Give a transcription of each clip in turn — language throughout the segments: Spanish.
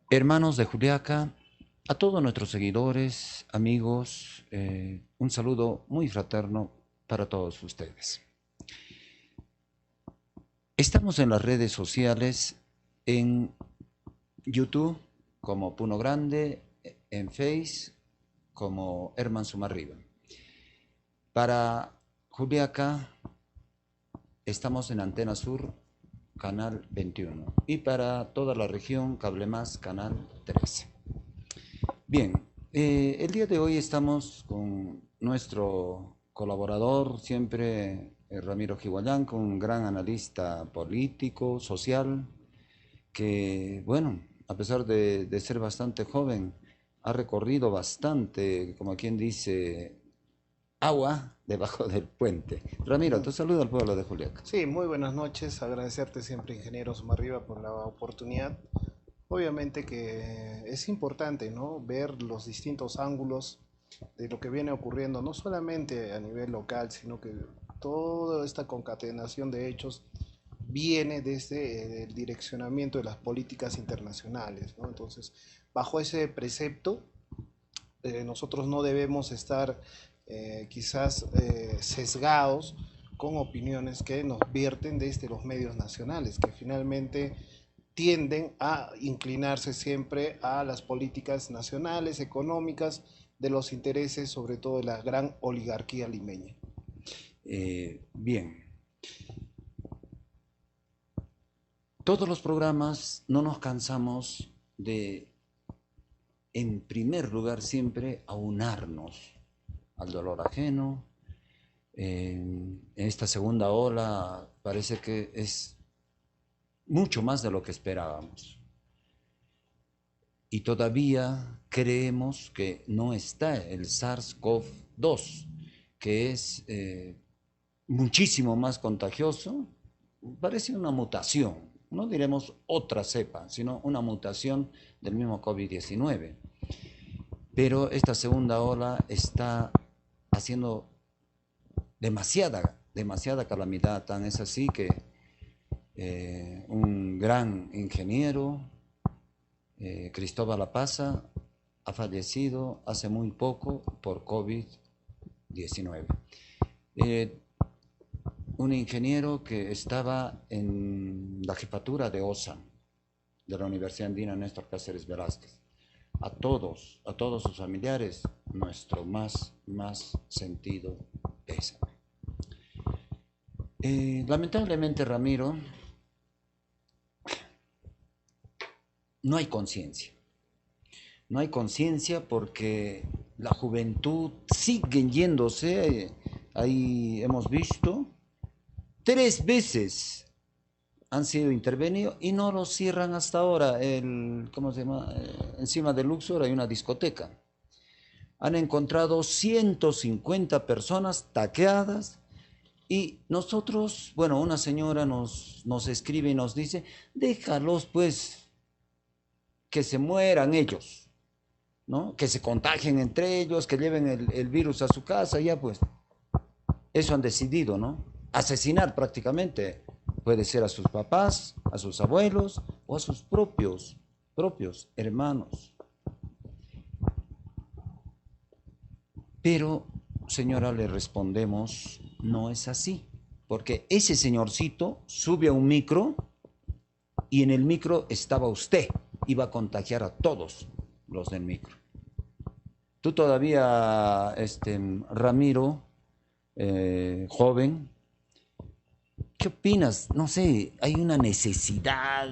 Hermanos de Juliaca, a todos nuestros seguidores, amigos, un saludo muy fraterno para todos ustedes. Estamos en las redes sociales, en YouTube como Puno Grande, en Face como Herman Sumarriba. Para Juliaca estamos en Antena Sur, canal 21, y para toda la región, Cable Más, canal 13. Bien, el día de hoy estamos con nuestro colaborador, siempre Ramiro Jihuayán, un gran analista político, social, que, bueno, a pesar de ser bastante joven, ha recorrido bastante, como quien dice, agua debajo del puente. Ramiro, Mm. te saludo al pueblo de Juliaca. Sí, muy buenas noches. Agradecerte siempre, ingeniero Sumarriba, por la oportunidad. Obviamente que es importante, ¿no? Ver los distintos ángulos de lo que viene ocurriendo, no solamente a nivel local, sino que toda esta concatenación de hechos viene desde el direccionamiento de las políticas internacionales, ¿no? Entonces, bajo ese precepto, nosotros no debemos estar quizás sesgados con opiniones que nos vierten desde los medios nacionales, que finalmente tienden a inclinarse siempre a las políticas nacionales, económicas, de los intereses, sobre todo de la gran oligarquía limeña. Bien, todos los programas no nos cansamos de, en primer lugar, siempre aunarnos al dolor ajeno. En esta segunda ola parece que es mucho más de lo que esperábamos. Y todavía creemos que no está el SARS-CoV-2, que es muchísimo más contagioso. Parece una mutación, no diremos otra cepa, sino una mutación del mismo COVID-19. Pero esta segunda ola está haciendo demasiada calamidad, tan es así que un gran ingeniero, Cristóbal Apaza, ha fallecido hace muy poco por COVID-19. Eh, un ingeniero que estaba en la jefatura de OSA, de la Universidad Andina Néstor Cáceres Velázquez. A todos sus familiares, nuestro más sentido pésame. Lamentablemente, Ramiro, no hay conciencia. No hay conciencia porque la juventud sigue yéndose. Ahí hemos visto 3 veces han sido intervenidos y no los cierran hasta ahora. ¿Cómo se llama? Encima de Luxor hay una discoteca. Han encontrado 150 personas taqueadas y nosotros, bueno, una señora nos escribe y nos dice, déjalos pues que se mueran ellos, ¿no? Que se contagien entre ellos, que lleven el virus a su casa, ya pues. Eso han decidido, ¿no? Asesinar prácticamente. Puede ser a sus papás, a sus abuelos o a sus propios hermanos. Pero, señora, le respondemos, no es así. Porque ese señorcito sube a un micro y en el micro estaba usted. Iba a contagiar a todos los del micro. Tú todavía, Ramiro, joven, ¿qué opinas? No sé, hay una necesidad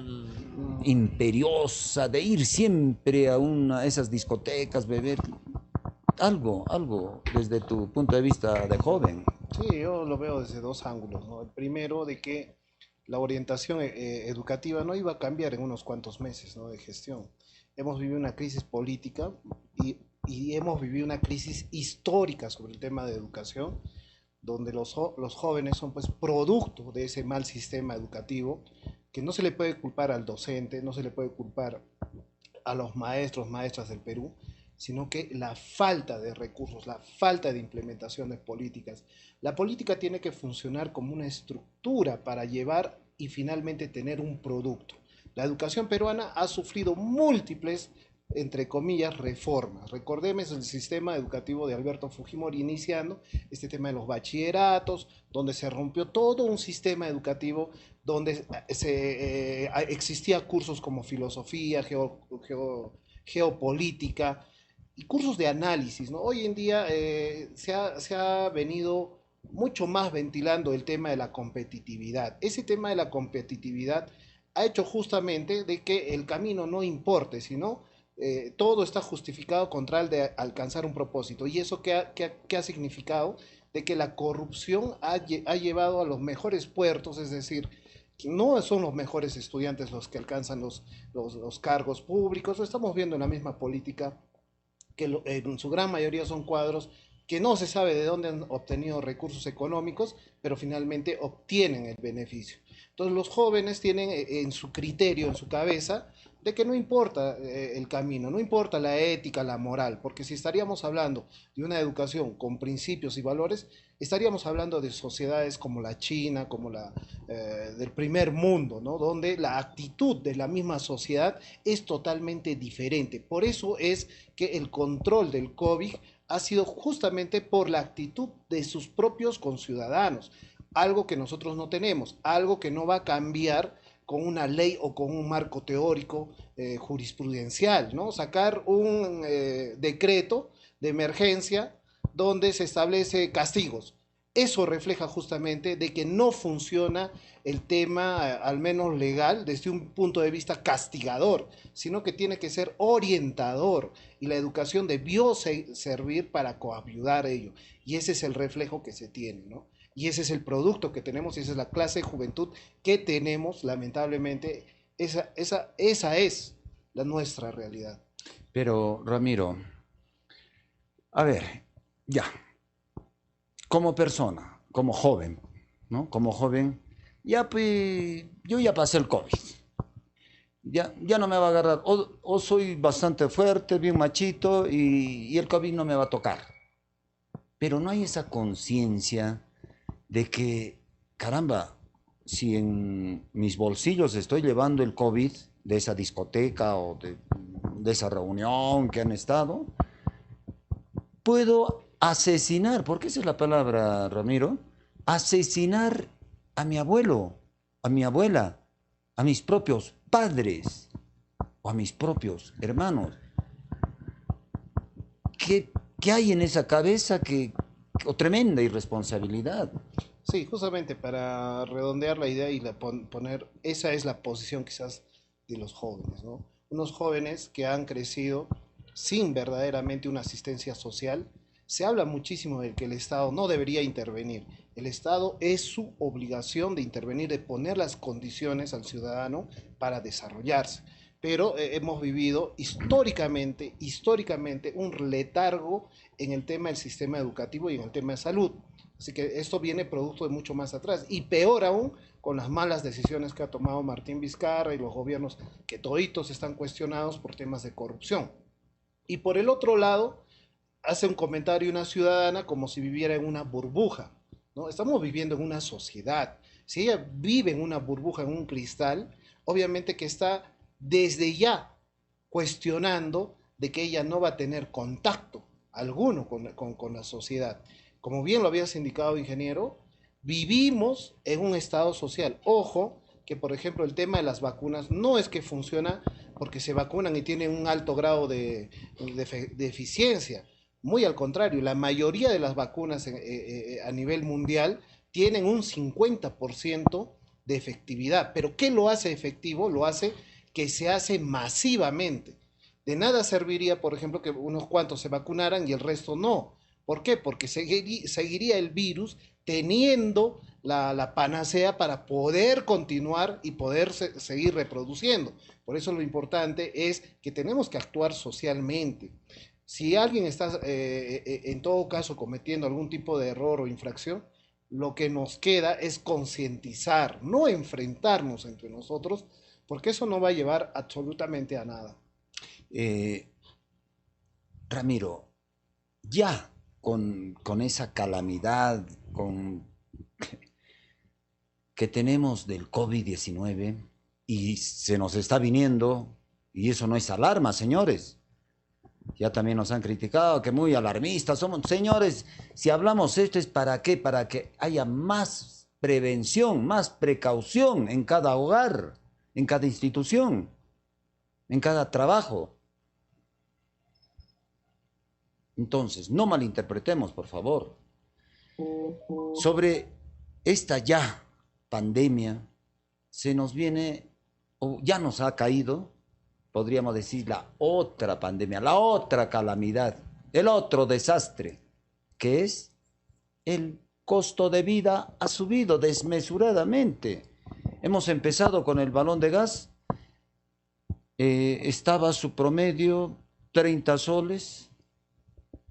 imperiosa de ir siempre a una de esas discotecas, beber algo desde tu punto de vista de joven. Sí, yo lo veo desde dos ángulos, ¿no? El primero, de que la orientación educativa no iba a cambiar en unos cuantos meses, ¿no? De gestión. Hemos vivido una crisis política y hemos vivido una crisis histórica sobre el tema de educación, donde los jóvenes son pues producto de ese mal sistema educativo, que no se le puede culpar al docente, no se le puede culpar a los maestros, maestras del Perú, sino que la falta de recursos, la falta de implementación de políticas. La política tiene que funcionar como una estructura para llevar y finalmente tener un producto. La educación peruana ha sufrido múltiples, entre comillas, reformas. Recordemos el sistema educativo de Alberto Fujimori iniciando este tema de los bachilleratos, donde se rompió todo un sistema educativo donde existía cursos como filosofía, geopolítica y cursos de análisis, ¿no? Hoy en día se ha venido mucho más ventilando el tema de la competitividad. Ese tema de la competitividad ha hecho justamente de que el camino no importe, sino todo está justificado con tal de alcanzar un propósito. ¿Y eso qué ha significado? De que la corrupción ha llevado a los mejores puertos, es decir, no son los mejores estudiantes los que alcanzan los cargos públicos. Lo estamos viendo en la misma política, que en su gran mayoría son cuadros que no se sabe de dónde han obtenido recursos económicos, pero finalmente obtienen el beneficio. Entonces los jóvenes tienen en su criterio, en su cabeza, de que no importa el camino, no importa la ética, la moral, porque si estaríamos hablando de una educación con principios y valores, estaríamos hablando de sociedades como la China, como la del primer mundo, ¿no? Donde la actitud de la misma sociedad es totalmente diferente. Por eso es que el control del COVID ha sido justamente por la actitud de sus propios conciudadanos, algo que nosotros no tenemos, algo que no va a cambiar con una ley o con un marco teórico jurisprudencial, ¿no? Sacar un decreto de emergencia donde se establece castigos. Eso refleja justamente de que no funciona el tema, al menos legal, desde un punto de vista castigador, sino que tiene que ser orientador. Y la educación debió servir para coayudar a ello. Y ese es el reflejo que se tiene, ¿no? Y ese es el producto que tenemos y esa es la clase de juventud que tenemos, lamentablemente. Esa es la nuestra realidad. Pero, Ramiro, a ver, ya, como persona, como joven, ¿no? Como joven, ya pues, yo ya pasé el COVID. Ya no me va a agarrar. O soy bastante fuerte, bien machito, y el COVID no me va a tocar. Pero no hay esa conciencia de que, caramba, si en mis bolsillos estoy llevando el COVID de esa discoteca o de esa reunión que han estado, puedo asesinar, porque esa es la palabra, Ramiro, asesinar a mi abuelo, a mi abuela, a mis propios padres o a mis propios hermanos. ¿Qué hay en esa cabeza o tremenda irresponsabilidad? Sí, justamente para redondear la idea y poner, esa es la posición quizás de los jóvenes, ¿no? Unos jóvenes que han crecido sin verdaderamente una asistencia social. Se habla muchísimo de que el Estado no debería intervenir. El Estado es su obligación de intervenir, de poner las condiciones al ciudadano para desarrollarse. Pero hemos vivido históricamente un letargo en el tema del sistema educativo y en el tema de salud. Así que esto viene producto de mucho más atrás. Y peor aún, con las malas decisiones que ha tomado Martín Vizcarra y los gobiernos que toditos están cuestionados por temas de corrupción. Y por el otro lado, hace un comentario una ciudadana como si viviera en una burbuja, ¿no? Estamos viviendo en una sociedad. Si ella vive en una burbuja, en un cristal, obviamente que está desde ya cuestionando de que ella no va a tener contacto alguno con la sociedad. Como bien lo habías indicado, ingeniero, vivimos en un estado social. Ojo, que por ejemplo el tema de las vacunas no es que funciona porque se vacunan y tienen un alto grado de eficiencia. Muy al contrario, la mayoría de las vacunas a nivel mundial tienen un 50% de efectividad. Pero ¿qué lo hace efectivo? Lo hace que se hace masivamente. De nada serviría, por ejemplo, que unos cuantos se vacunaran y el resto no. ¿Por qué? Porque seguiría el virus teniendo la panacea para poder continuar y poder seguir reproduciendo. Por eso lo importante es que tenemos que actuar socialmente. Si alguien está en todo caso cometiendo algún tipo de error o infracción, lo que nos queda es concientizar, no enfrentarnos entre nosotros, porque eso no va a llevar absolutamente a nada. Eh, Ramiro, ya con esa calamidad que tenemos del COVID-19, y se nos está viniendo, y eso no es alarma, señores. Ya también nos han criticado que muy alarmistas somos. Señores, si hablamos esto es ¿para qué? Para que haya más prevención, más precaución en cada hogar, en cada institución, en cada trabajo. Entonces, no malinterpretemos, por favor. Sobre esta ya pandemia, se nos viene, o ya nos ha caído, podríamos decir, la otra pandemia, la otra calamidad, el otro desastre, que es el costo de vida ha subido desmesuradamente. Hemos empezado con el balón de gas, estaba su promedio 30 soles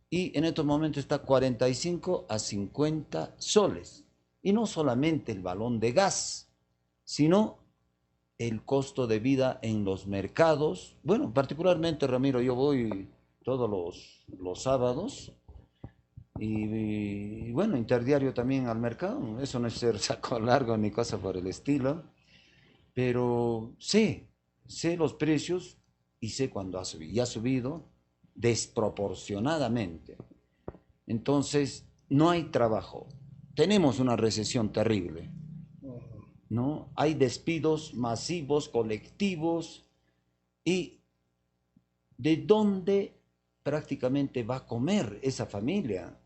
y en estos momentos está 45 a 50 soles. Y no solamente el balón de gas, sino el costo de vida en los mercados. Bueno, particularmente, Ramiro, yo voy todos los sábados y bueno, interdiario también al mercado. Eso no es ser saco largo ni cosa por el estilo, pero sé los precios y sé cuándo ha subido. Y ha subido desproporcionadamente. Entonces, no hay trabajo. Tenemos una recesión terrible, ¿no? Hay despidos masivos, colectivos, y ¿de dónde prácticamente va a comer esa familia?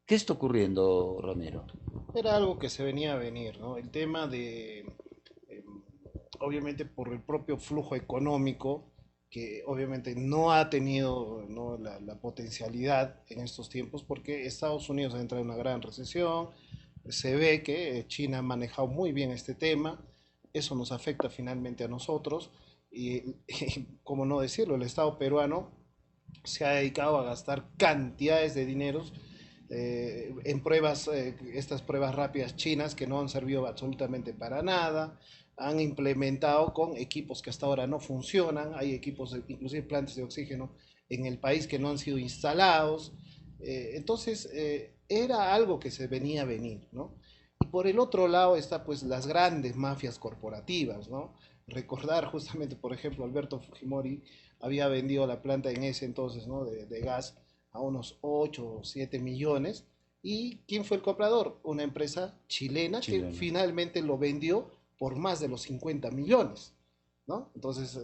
¿Qué está ocurriendo, Ramiro? Era algo que se venía a venir, ¿no? El tema de, obviamente por el propio flujo económico, que obviamente no ha tenido, ¿no?, la potencialidad en estos tiempos, porque Estados Unidos ha entrado en una gran recesión, se ve que China ha manejado muy bien este tema, eso nos afecta finalmente a nosotros, y como no decirlo, el Estado peruano se ha dedicado a gastar cantidades de dineros en pruebas, estas pruebas rápidas chinas que no han servido absolutamente para nada, han implementado con equipos que hasta ahora no funcionan, hay equipos, inclusive plantas de oxígeno en el país que no han sido instalados, entonces era algo que se venía a venir, ¿no? Y por el otro lado está pues las grandes mafias corporativas, ¿no? Recordar justamente, por ejemplo, Alberto Fujimori había vendido la planta en ese entonces, ¿no?, de gas a unos 8 o 7 millones. ¿Y quién fue el comprador? Una empresa chilena que Chileno. finalmente lo vendió por más de los 50 millones, ¿no? Entonces,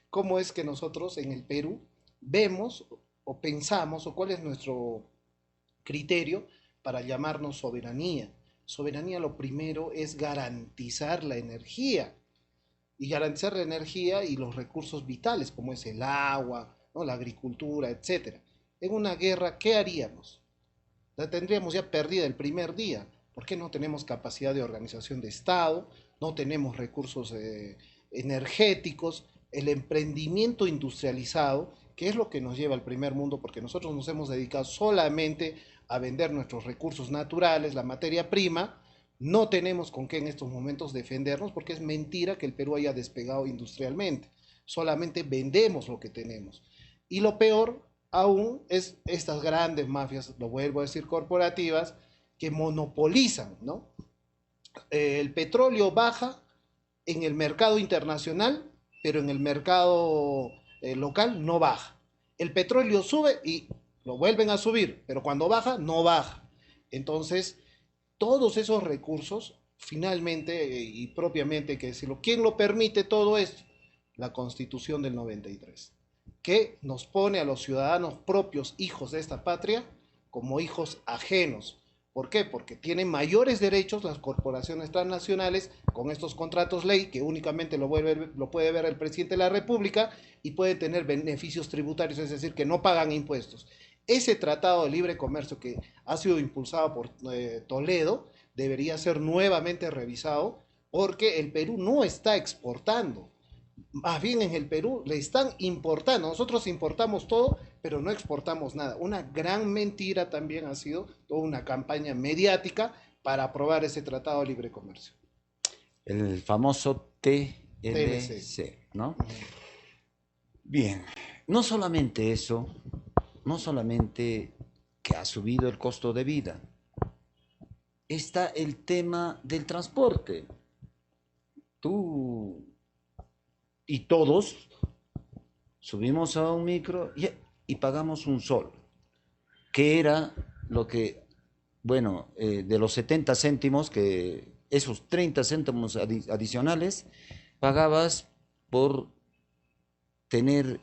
¿cómo es que nosotros en el Perú vemos o pensamos o cuál es nuestro criterio para llamarnos soberanía? Soberanía lo primero es garantizar la energía y garantizar la energía y los recursos vitales como es el agua, ¿no?, la agricultura, etcétera. En una guerra, ¿qué haríamos? La tendríamos ya perdida el primer día. ¿Por qué no tenemos capacidad de organización de Estado? No tenemos recursos energéticos, el emprendimiento industrializado, que es lo que nos lleva al primer mundo, porque nosotros nos hemos dedicado solamente a vender nuestros recursos naturales, la materia prima. No tenemos con qué en estos momentos defendernos, porque es mentira que el Perú haya despegado industrialmente. Solamente vendemos lo que tenemos. Y lo peor aún es estas grandes mafias, lo vuelvo a decir, corporativas, que monopolizan, ¿no? El petróleo baja en el mercado internacional, pero en el mercado local no baja. El petróleo sube y lo vuelven a subir, pero cuando baja, no baja. Entonces, todos esos recursos, finalmente y propiamente hay que decirlo, ¿quién lo permite todo esto? La Constitución del 93, que nos pone a los ciudadanos propios, hijos de esta patria, como hijos ajenos. ¿Por qué? Porque tienen mayores derechos las corporaciones transnacionales con estos contratos ley que únicamente lo puede ver el presidente de la República y puede tener beneficios tributarios, es decir, que no pagan impuestos. Ese tratado de libre comercio que ha sido impulsado por Toledo debería ser nuevamente revisado porque el Perú no está exportando. Más bien en el Perú le están importando. Nosotros importamos todo, pero no exportamos nada. Una gran mentira también ha sido toda una campaña mediática para aprobar ese tratado de libre comercio. El famoso TLC, ¿no? Bien, no solamente eso, no solamente que ha subido el costo de vida, está el tema del transporte. tú y todos subimos a un micro y pagamos un sol, que era lo que, bueno, de los 70 céntimos, que esos 30 céntimos adicionales pagabas por tener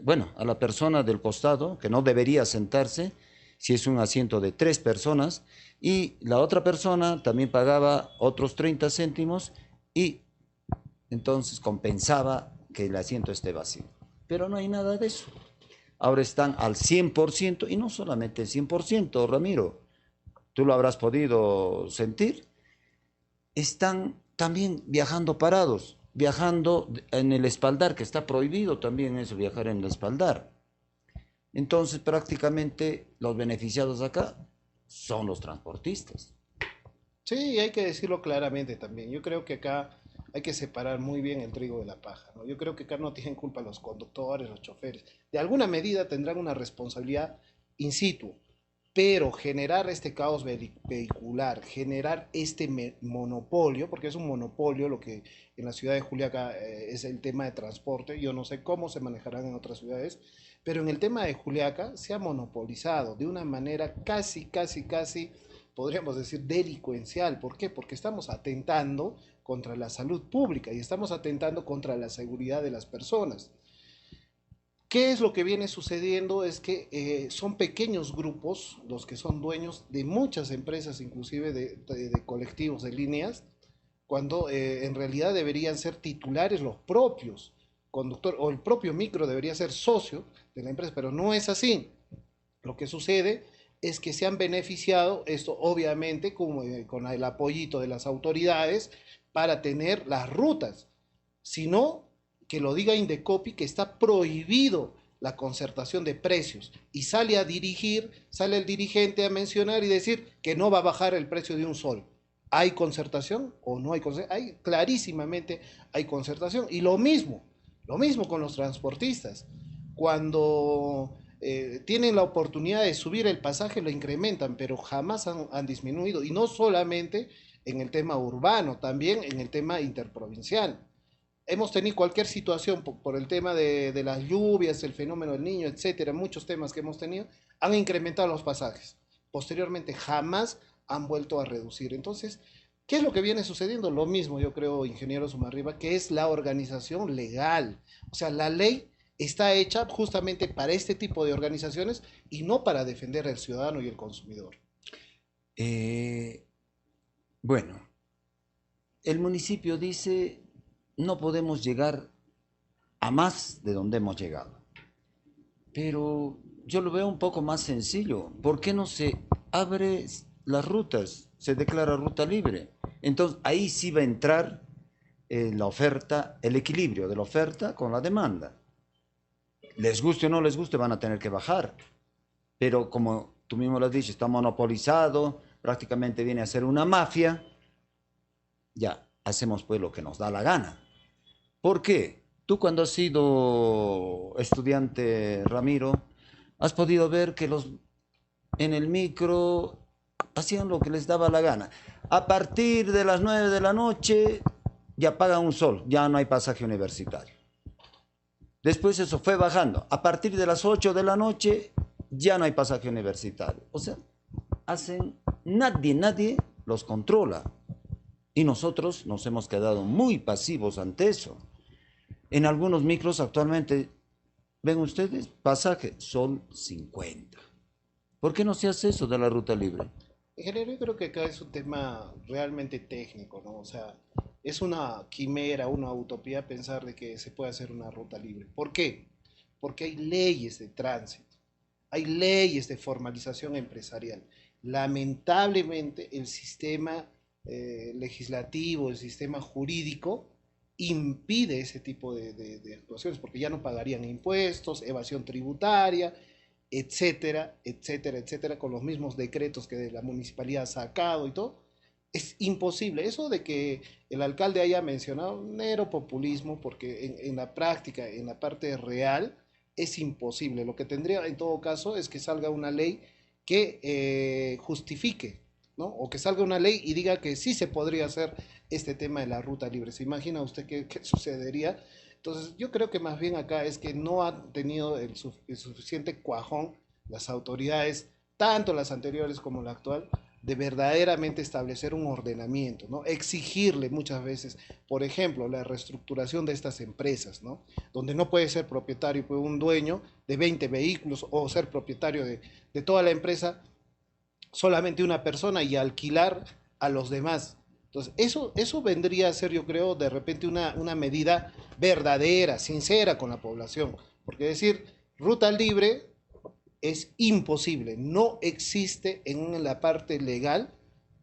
bueno, a la persona del costado, que no debería sentarse, si es un asiento de 3 personas, y la otra persona también pagaba otros 30 céntimos y entonces compensaba que el asiento esté vacío. Pero no hay nada de eso. Ahora están al 100% y no solamente el 100%, Ramiro, tú lo habrás podido sentir, están también viajando parados, viajando en el espaldar, que está prohibido también eso, viajar en el espaldar. Entonces prácticamente los beneficiados acá son los transportistas. Sí, hay que decirlo claramente también. Yo creo que acá hay que separar muy bien el trigo de la paja, ¿no? Yo creo que acá no tienen culpa los conductores, los choferes. De alguna medida tendrán una responsabilidad in situ, pero generar este caos vehicular, generar este monopolio, porque es un monopolio lo que en la ciudad de Juliaca es el tema de transporte. Yo no sé cómo se manejarán en otras ciudades, pero en el tema de Juliaca se ha monopolizado de una manera casi, podríamos decir, delincuencial. ¿Por qué? Porque estamos atentando contra la salud pública y estamos atentando contra la seguridad de las personas. ¿Qué es lo que viene sucediendo? Es que son pequeños grupos los que son dueños de muchas empresas, inclusive de colectivos, de líneas, cuando en realidad deberían ser titulares los propios conductor o el propio micro debería ser socio de la empresa, pero no es así. Lo que sucede es que se han beneficiado, esto obviamente con el apoyito de las autoridades, para tener las rutas, sino que lo diga Indecopi que está prohibido la concertación de precios y sale a dirigir, sale el dirigente a mencionar y decir que no va a bajar el precio de un sol. ¿Hay concertación o no hay concertación? Clarísimamente hay concertación. Y lo mismo con los transportistas. Cuando tienen la oportunidad de subir el pasaje, lo incrementan, pero jamás han disminuido. Y no solamente en el tema urbano, también en el tema interprovincial. Hemos tenido cualquier situación por el tema de las lluvias, el fenómeno del niño, etcétera, muchos temas que hemos tenido, han incrementado los pasajes. Posteriormente jamás han vuelto a reducir. Entonces, ¿qué es lo que viene sucediendo? Lo mismo, yo creo, ingeniero Sumarriba, que es la organización legal. O sea, la ley está hecha justamente para este tipo de organizaciones y no para defender al ciudadano y el consumidor. Eh, bueno, el municipio dice, no podemos llegar a más de donde hemos llegado. Pero yo lo veo un poco más sencillo. ¿Por qué no se abre las rutas? Se declara ruta libre. Entonces ahí sí va a entrar la oferta, el equilibrio de la oferta con la demanda. Les guste o no les guste, van a tener que bajar. Pero como tú mismo lo has dicho, está monopolizado, prácticamente viene a ser una mafia. Ya, hacemos pues lo que nos da la gana. ¿Por qué? Tú cuando has sido estudiante, Ramiro, has podido ver que los en el micro hacían lo que les daba la gana. A partir de las 9 de la noche ya pagan un sol, ya no hay pasaje universitario. Después eso fue bajando. A partir de las 8 de la noche ya no hay pasaje universitario. O sea, nadie los controla. Y nosotros nos hemos quedado muy pasivos ante eso. En algunos micros actualmente, ven ustedes, pasaje sol 50. ¿Por qué no se hace eso de la ruta libre? Ingeniero, yo creo que acá es un tema realmente técnico, ¿no? O sea, es una quimera, una utopía pensar de que se puede hacer una ruta libre. ¿Por qué? Porque hay leyes de tránsito, hay leyes de formalización empresarial. Lamentablemente, el sistema legislativo, el sistema jurídico, impide ese tipo de actuaciones, porque ya no pagarían impuestos, evasión tributaria, etcétera, con los mismos decretos que la municipalidad ha sacado y todo. Es imposible. Eso de que el alcalde haya mencionado mero populismo, porque en la práctica, en la parte real, es imposible. Lo que tendría en todo caso es que salga una ley que justifique, ¿no? O que salga una ley y diga que sí se podría hacer este tema de la ruta libre. ¿Se imagina usted qué sucedería? Entonces, yo creo que más bien acá es que no han tenido el suficiente cuajón las autoridades, tanto las anteriores como la actual, de verdaderamente establecer un ordenamiento, ¿no? Exigirle muchas veces, por ejemplo, la reestructuración de estas empresas, ¿no? Donde no puede ser propietario pues, un dueño de 20 vehículos o ser propietario de toda la empresa solamente una persona y alquilar a los demás. Entonces, eso vendría a ser, yo creo, de repente una medida verdadera, sincera con la población. Porque decir ruta libre es imposible, no existe en la parte legal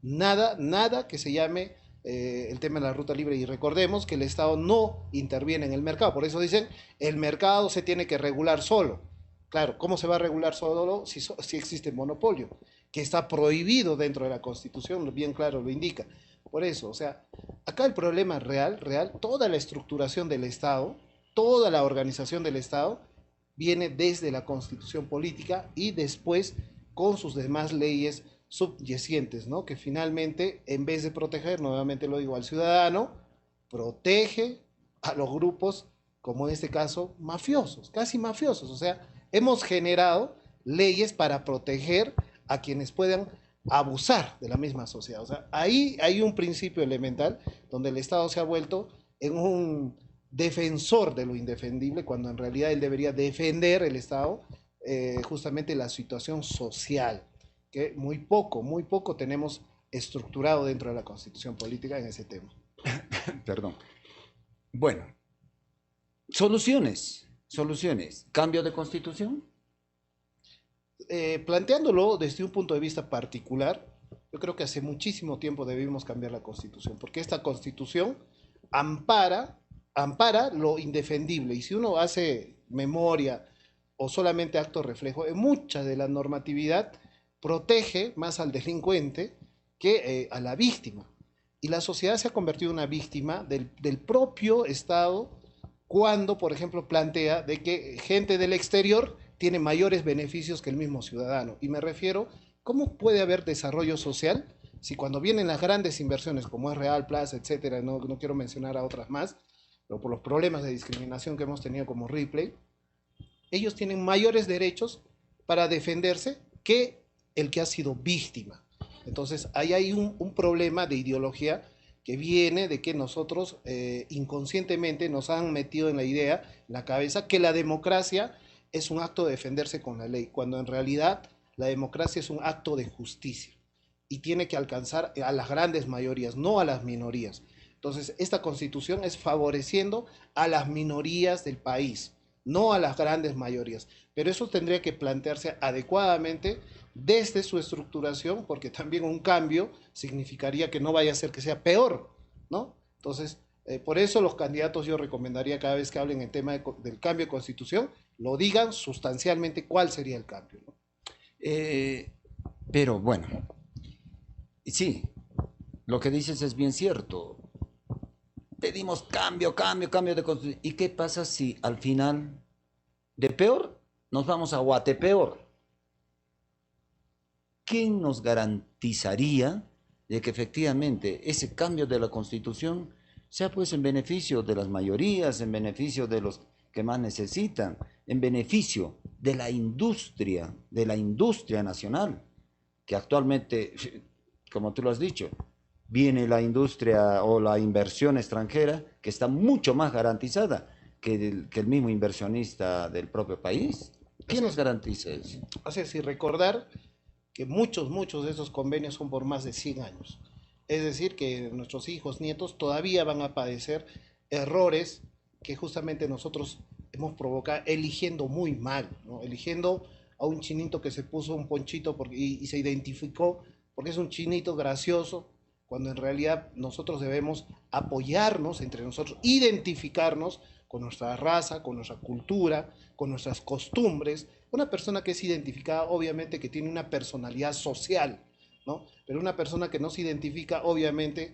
nada que se llame el tema de la ruta libre. Y recordemos que el Estado no interviene en el mercado, por eso dicen el mercado se tiene que regular solo. Claro, ¿cómo se va a regular solo si existe monopolio? Que está prohibido dentro de la Constitución, bien claro lo indica. Por eso, o sea, acá el problema real, toda la estructuración del Estado, toda la organización del Estado, viene desde la Constitución política y después con sus demás leyes subyacentes, ¿no? Que finalmente, en vez de proteger, nuevamente lo digo, al ciudadano, protege a los grupos, como en este caso, mafiosos, casi mafiosos. O sea, hemos generado leyes para proteger a quienes puedan abusar de la misma sociedad. O sea, ahí hay un principio elemental donde el Estado se ha vuelto en un defensor de lo indefendible, cuando en realidad él debería defender el Estado, justamente la situación social, que muy poco tenemos estructurado dentro de la Constitución política en ese tema. Perdón. Bueno, soluciones. ¿Cambio de constitución? Planteándolo desde un punto de vista particular, yo creo que hace muchísimo tiempo debimos cambiar la Constitución, porque esta Constitución ampara lo indefendible. Y si uno hace memoria o solamente acto reflejo, en mucha de la normatividad protege más al delincuente que a la víctima. Y la sociedad se ha convertido en una víctima del propio Estado cuando, por ejemplo, plantea de que gente del exterior tiene mayores beneficios que el mismo ciudadano. Y me refiero, ¿cómo puede haber desarrollo social si cuando vienen las grandes inversiones como es Real Plaza, etcétera, no quiero mencionar a otras más, pero por los problemas de discriminación que hemos tenido como Ripley, ellos tienen mayores derechos para defenderse que el que ha sido víctima? Entonces, ahí hay un problema de ideología que viene de que nosotros inconscientemente nos han metido en la idea, en la cabeza, que la democracia es un acto de defenderse con la ley, cuando en realidad la democracia es un acto de justicia y tiene que alcanzar a las grandes mayorías, no a las minorías. Entonces, esta constitución es favoreciendo a las minorías del país, no a las grandes mayorías. Pero eso tendría que plantearse adecuadamente desde su estructuración, porque también un cambio significaría que no vaya a ser que sea peor, ¿no? Entonces, por eso los candidatos yo recomendaría cada vez que hablen en tema del cambio de constitución, lo digan sustancialmente cuál sería el cambio, ¿no? Pero bueno, sí, lo que dices es bien cierto. Pedimos cambio de constitución. ¿Y qué pasa si al final de peor nos vamos a Guatepeor? ¿Quién nos garantizaría de que efectivamente ese cambio de la Constitución sea pues en beneficio de las mayorías, en beneficio de los que más necesitan, en beneficio de la industria nacional, que actualmente, como tú lo has dicho, viene la industria o la inversión extranjera que está mucho más garantizada que el mismo inversionista del propio país? ¿Quién nos garantiza eso? O sea, si recordar que muchos de esos convenios son por más de 100 años. Es decir, que nuestros hijos, nietos todavía van a padecer errores que justamente nosotros hemos provocado eligiendo muy mal, ¿no? Eligiendo a un chinito que se puso un ponchito y se identificó porque es un chinito gracioso, cuando en realidad nosotros debemos apoyarnos entre nosotros, identificarnos con nuestra raza, con nuestra cultura, con nuestras costumbres. Una persona que es identificada, obviamente que tiene una personalidad social, ¿no? Pero una persona que no se identifica, obviamente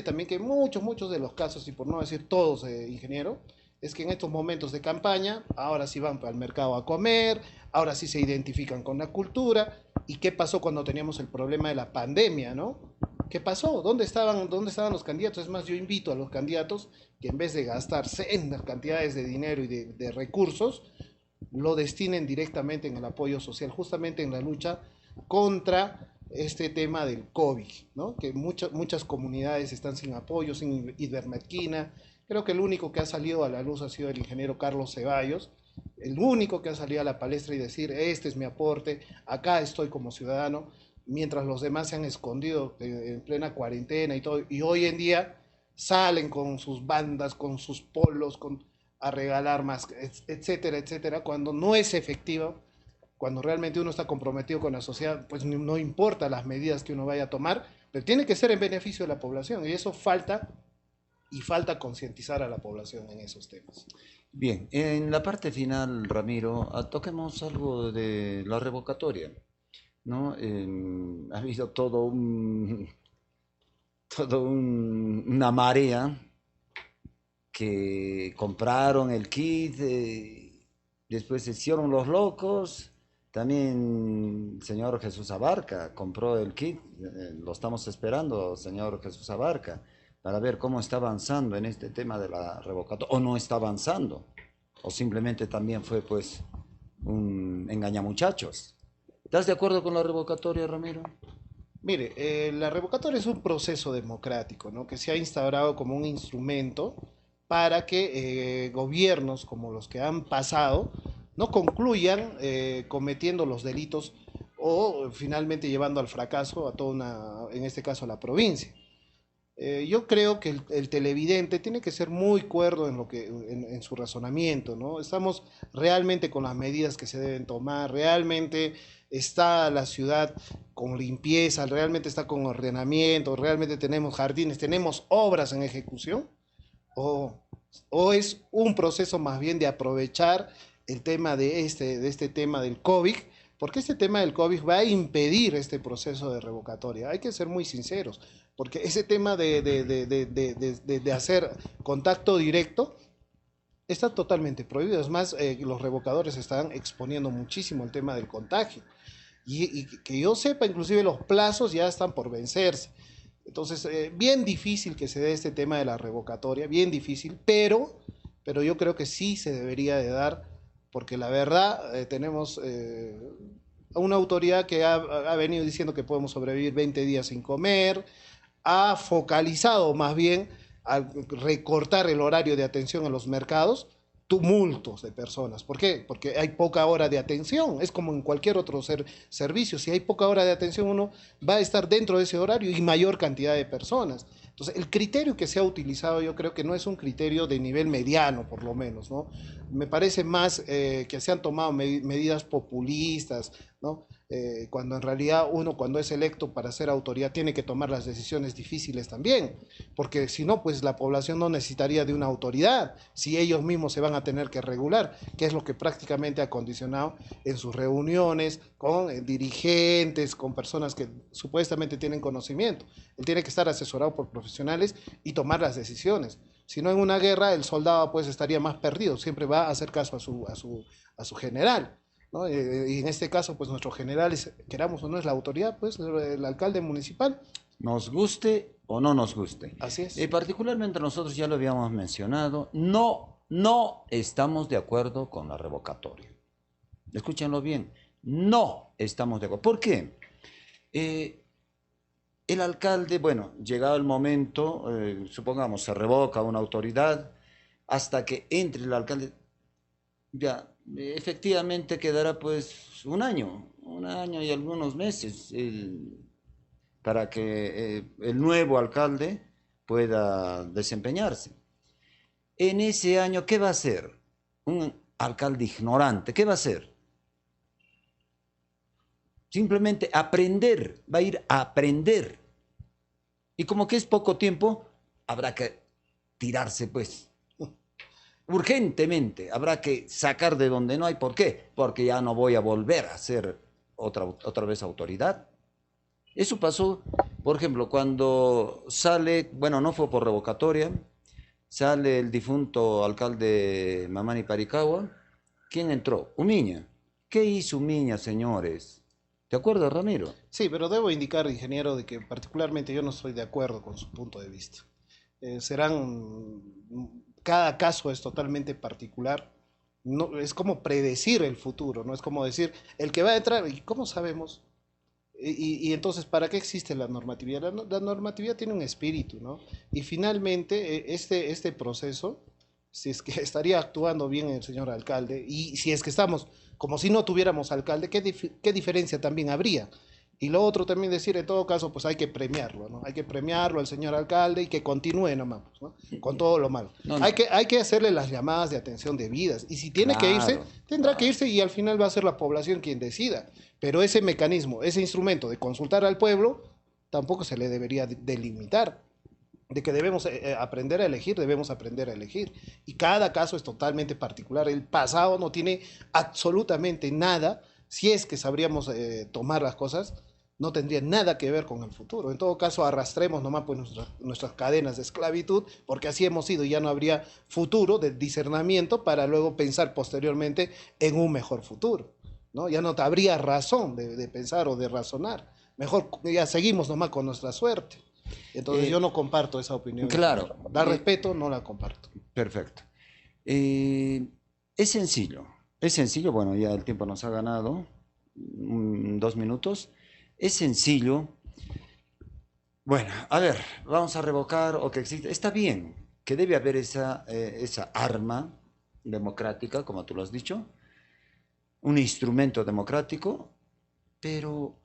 también que muchos de los casos, y por no decir todos, ingeniero, es que en estos momentos de campaña, ahora sí van para el mercado a comer, ahora sí se identifican con la cultura. ¿Y qué pasó cuando teníamos el problema de la pandemia, no? ¿Qué pasó? Dónde estaban los candidatos? Es más, yo invito a los candidatos que en vez de gastar sendas cantidades de dinero y de recursos, lo destinen directamente en el apoyo social, justamente en la lucha contra este tema del COVID, ¿no? Que muchas comunidades están sin apoyo, sin ivermectina. Creo que el único que ha salido a la luz ha sido el ingeniero Carlos Ceballos, el único que ha salido a la palestra y decir, este es mi aporte, acá estoy como ciudadano, mientras los demás se han escondido en plena cuarentena y todo, y hoy en día salen con sus bandas, con sus polos, a regalar más, etcétera, etcétera, cuando no es efectivo, cuando realmente uno está comprometido con la sociedad, pues no importa las medidas que uno vaya a tomar, pero tiene que ser en beneficio de la población, y eso falta, y falta concientizar a la población en esos temas. Bien, en la parte final, Ramiro, toquemos algo de la revocatoria, ¿no? Ha habido una marea que compraron el kit, después se hicieron los locos. También el señor Jesús Abarca compró el kit, lo estamos esperando, señor Jesús Abarca, para ver cómo está avanzando en este tema de la revocatoria, o no está avanzando, o simplemente también fue pues un engañamuchachos. ¿Estás de acuerdo con la revocatoria, Ramiro? Mire, la revocatoria es un proceso democrático, ¿no? Que se ha instaurado como un instrumento para que gobiernos como los que han pasado no concluyan cometiendo los delitos o finalmente llevando al fracaso a toda en este caso a la provincia. Yo creo que el televidente tiene que ser muy cuerdo en su razonamiento, ¿no? Estamos realmente con las medidas que se deben tomar, realmente está la ciudad con limpieza, realmente está con ordenamiento, realmente tenemos jardines, tenemos obras en ejecución, o, o es un proceso más bien de aprovechar el tema de este tema del COVID, porque este tema del COVID va a impedir este proceso de revocatoria. Hay que ser muy sinceros, porque ese tema de hacer contacto directo está totalmente prohibido. Es más, los revocadores están exponiendo muchísimo el tema del contagio. Y que yo sepa, inclusive los plazos ya están por vencerse. Entonces, bien difícil que se dé este tema de la revocatoria, bien difícil, pero yo creo que sí se debería de dar, porque la verdad tenemos una autoridad que ha venido diciendo que podemos sobrevivir 20 días sin comer, ha focalizado más bien al recortar el horario de atención en los mercados, tumultos de personas. ¿Por qué? Porque hay poca hora de atención. Es como en cualquier otro servicio. Si hay poca hora de atención, uno va a estar dentro de ese horario y mayor cantidad de personas. Entonces, el criterio que se ha utilizado yo creo que no es un criterio de nivel mediano, por lo menos, ¿no? Me parece más que se han tomado medidas populistas, ¿no? Cuando en realidad uno cuando es electo para ser autoridad tiene que tomar las decisiones difíciles también, porque si no, pues la población no necesitaría de una autoridad, si ellos mismos se van a tener que regular, que es lo que prácticamente ha condicionado en sus reuniones con dirigentes, con personas que supuestamente tienen conocimiento. Él tiene que estar asesorado por profesionales y tomar las decisiones. Si no, en una guerra el soldado pues estaría más perdido, siempre va a hacer caso a su general, ¿no? Y en este caso, pues nuestro general, queramos o no, es la autoridad, pues el alcalde municipal. Nos guste o no nos guste. Así es. Particularmente nosotros ya lo habíamos mencionado, no estamos de acuerdo con la revocatoria. Escúchenlo bien, no estamos de acuerdo. ¿Por qué? El alcalde, bueno, llegado el momento, supongamos, se revoca una autoridad, hasta que entre el alcalde, ya, efectivamente quedará pues un año y algunos meses para que el nuevo alcalde pueda desempeñarse. En ese año, ¿qué va a hacer? Un alcalde ignorante, ¿qué va a hacer? Simplemente aprender, va a ir a aprender. Y como que es poco tiempo, habrá que tirarse pues urgentemente, habrá que sacar de donde no hay. ¿Por qué? Porque ya no voy a volver a ser otra vez autoridad. Eso pasó, por ejemplo, cuando sale, bueno, no fue por revocatoria, sale el difunto alcalde Mamani Paricagua. ¿Quién entró? Umiña. ¿Qué hizo Umiña, señores? ¿De acuerdo, Ramiro? Sí, pero debo indicar, ingeniero, de que particularmente yo no estoy de acuerdo con su punto de vista. Cada caso es totalmente particular. No, es como predecir el futuro, ¿no? Es como decir, el que va a entrar, ¿y cómo sabemos? Y entonces, ¿para qué existe la normatividad? La normatividad tiene un espíritu, ¿no? Y finalmente, este proceso, si es que estaría actuando bien el señor alcalde, y si es que estamos como si no tuviéramos alcalde, ¿qué diferencia también habría? Y lo otro también decir, en todo caso, pues hay que premiarlo, ¿no? Hay que premiarlo al señor alcalde y que continúe nomás, pues, ¿no? Con todo lo malo. No, no, Hay que hacerle las llamadas de atención debidas. Y si tiene que irse, claro, tendrá que claro. irse y al final va a ser la población quien decida. Pero ese mecanismo, ese instrumento de consultar al pueblo, tampoco se le debería delimitar. De que debemos aprender a elegir, debemos aprender a elegir. Y cada caso es totalmente particular. El pasado no tiene absolutamente nada, si es que sabríamos tomar las cosas, no tendría nada que ver con el futuro. En todo caso, arrastremos nomás pues nuestras cadenas de esclavitud, porque así hemos sido y ya no habría futuro de discernimiento para luego pensar posteriormente en un mejor futuro. ¿No? Ya no habría razón de pensar o de razonar. Mejor ya seguimos nomás con nuestra suerte. Entonces yo Eh, no comparto esa opinión, claro, ingeniero. La respeto, no la comparto. perfecto. Es sencillo, bueno, ya el tiempo nos ha ganado, 2 minutos. Es sencillo. Bueno, a ver, vamos a revocar o que existe. Está bien que debe haber esa arma democrática, como tú lo has dicho, un instrumento democrático, pero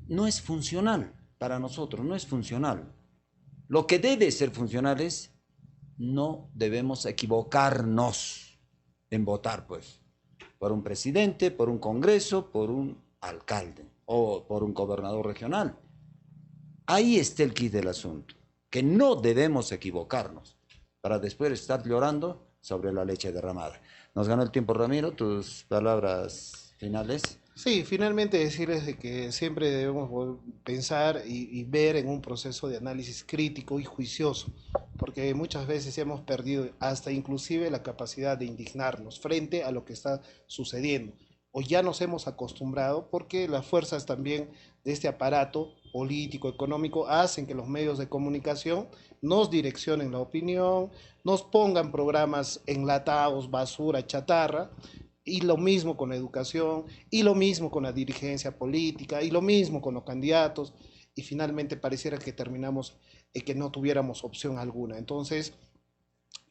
no es funcional para nosotros, no es funcional. Lo que debe ser funcional es no debemos equivocarnos en votar, pues, por un presidente, por un congreso, por un alcalde o por un gobernador regional. Ahí está el quid del asunto, que no debemos equivocarnos para después estar llorando sobre la leche derramada. Nos ganó el tiempo, Ramiro, tus palabras finales. Sí, finalmente decirles de que siempre debemos pensar y ver en un proceso de análisis crítico y juicioso, porque muchas veces hemos perdido hasta inclusive la capacidad de indignarnos frente a lo que está sucediendo, o ya nos hemos acostumbrado porque las fuerzas también de este aparato político, económico, hacen que los medios de comunicación nos direccionen la opinión, nos pongan programas enlatados, basura, chatarra, y lo mismo con la educación, y lo mismo con la dirigencia política, y lo mismo con los candidatos, y finalmente pareciera que terminamos que no tuviéramos opción alguna. Entonces,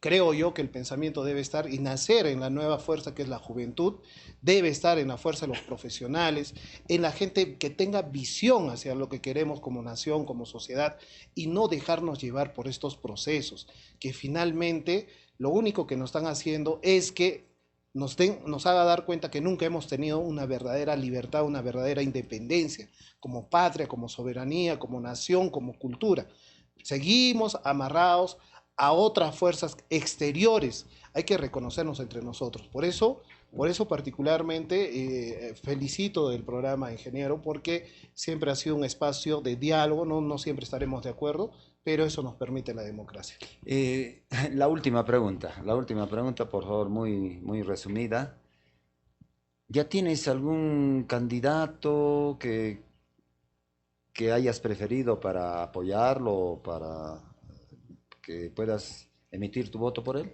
creo yo que el pensamiento debe estar y nacer en la nueva fuerza que es la juventud, debe estar en la fuerza de los profesionales, en la gente que tenga visión hacia lo que queremos como nación, como sociedad, y no dejarnos llevar por estos procesos, que finalmente lo único que nos están haciendo es que nos haga dar cuenta que nunca hemos tenido una verdadera libertad, una verdadera independencia, como patria, como soberanía, como nación, como cultura. Seguimos amarrados a otras fuerzas exteriores. Hay que reconocernos entre nosotros. Por eso particularmente felicito del programa Ingeniero, porque siempre ha sido un espacio de diálogo, no siempre estaremos de acuerdo, pero eso nos permite la democracia. La última pregunta, por favor, muy, muy resumida. ¿Ya tienes algún candidato que hayas preferido para apoyarlo, para que puedas emitir tu voto por él?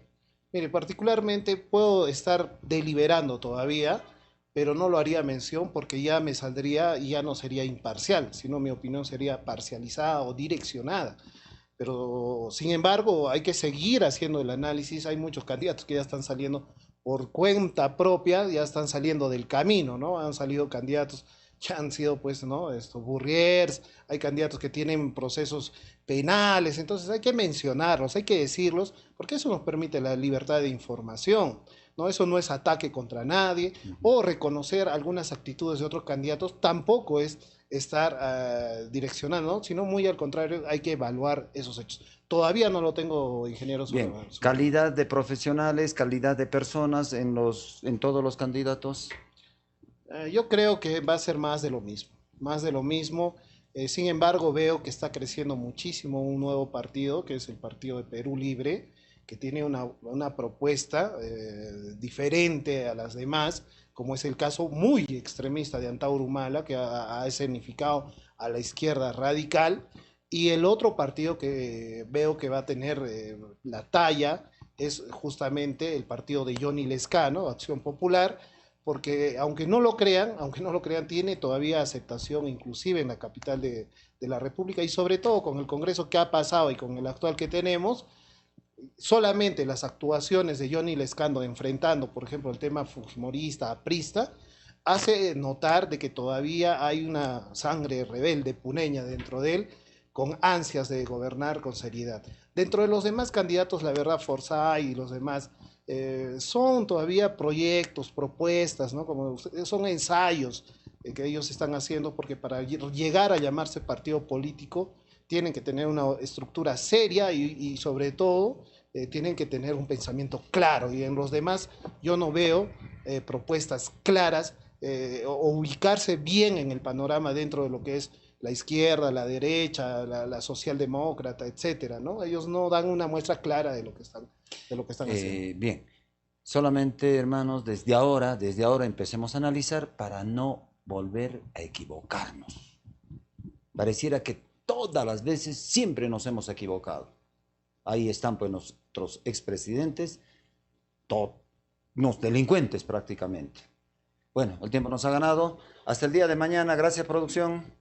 Mire, particularmente puedo estar deliberando todavía, pero no lo haría mención porque ya me saldría y ya no sería imparcial, sino mi opinión sería parcializada o direccionada. Pero, sin embargo, hay que seguir haciendo el análisis. Hay muchos candidatos que ya están saliendo por cuenta propia, ya están saliendo del camino, ¿no? Han salido candidatos que han sido, pues, ¿no? Estos burriers, hay candidatos que tienen procesos penales, entonces hay que mencionarlos, hay que decirlos, porque eso nos permite la libertad de información, ¿no? Eso no es ataque contra nadie, o reconocer algunas actitudes de otros candidatos tampoco es estar direccionando, ¿no? Sino muy al contrario, hay que evaluar esos hechos. Todavía no lo tengo, ingeniero, Bien, calidad de profesionales, calidad de personas en todos los candidatos. Yo creo que va a ser más de lo mismo, más de lo mismo. Sin embargo, veo que está creciendo muchísimo un nuevo partido, que es el Partido de Perú Libre, que tiene una propuesta diferente a las demás, como es el caso muy extremista de Antauro Humala, que ha escenificado a la izquierda radical, y el otro partido que veo que va a tener la talla es justamente el partido de Johnny Lescano, Acción Popular, porque aunque no lo crean, tiene todavía aceptación inclusive en la capital de la República y sobre todo con el Congreso que ha pasado y con el actual que tenemos, solamente las actuaciones de Johnny Lescano enfrentando, por ejemplo, el tema fujimorista, aprista, hace notar de que todavía hay una sangre rebelde puneña dentro de él, con ansias de gobernar con seriedad. Dentro de los demás candidatos, la verdad, Forza y los demás, son todavía proyectos, propuestas, ¿no? Como son ensayos que ellos están haciendo, porque para llegar a llamarse partido político tienen que tener una estructura seria y sobre todo tienen que tener un pensamiento claro. Y en los demás yo no veo propuestas claras o ubicarse bien en el panorama dentro de lo que es la izquierda, la derecha, la socialdemócrata, etcétera, ¿no? Ellos no dan una muestra clara de lo que están haciendo. Bien, solamente hermanos, desde ahora empecemos a analizar para no volver a equivocarnos. Pareciera que todas las veces siempre nos hemos equivocado. Ahí están pues nuestros expresidentes, unos delincuentes prácticamente. Bueno, el tiempo nos ha ganado. Hasta el día de mañana. Gracias, producción.